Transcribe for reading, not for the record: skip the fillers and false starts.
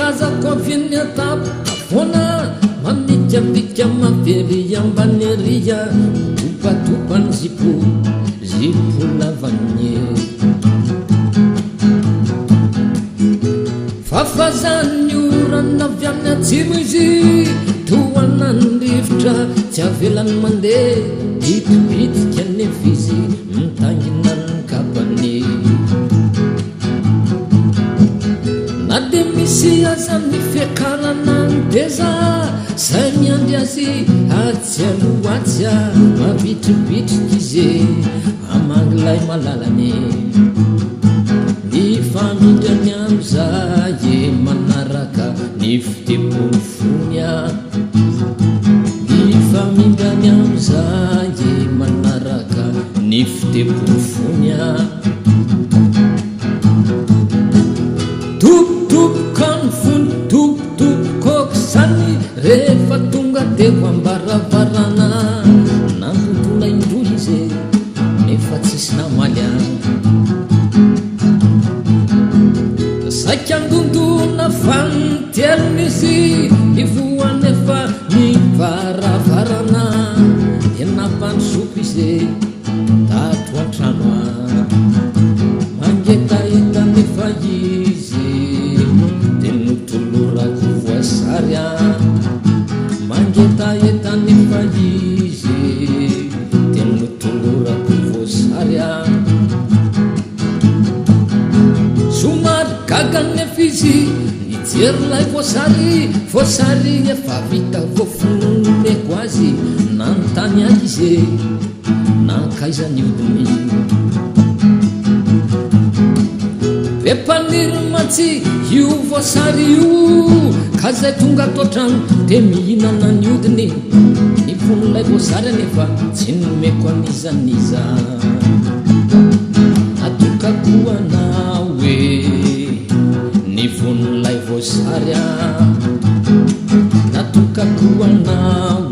akazako avyany atabo afona mamikapika mavely ambaneria topatopany zipo lavanye fafazany orana avy amin'ny atsimo izy toanany rivotra tsy avelany mandeha bitibitika nefa izy mitangina ny kapany na de misy aza mifiakarana ny teza zay miandry azy atsy aloatsya mavitribitrika izy amangilay malalany ny famindrany amizay manaraka ny fitepony fonya ny famindrany amizay manaraka ny fitepony fonya topotopokany fony topotopokoko zany rehefa tonga teko ambaravarana nantontona indroy izy nefa tsisy namaly saikandondona fanitelony izy ivoany efa ny varavarana tenapany sopo izy tato antrano mangetaeta nefa izy tenotolorako voasary mangetaeta nefa izy tenotolorako voasary somary gaga nefa izy nijery lay voasary efa vita voafononeko azy nanontany azy izy nankaizany odiny vepaniry matsy io voasary io ka zay tonga ato antrano de mihinana ny odiny nifonolay voasary anefa tsy nomeko anizaniza atokako anao hoe nivonolay voasary natokako anao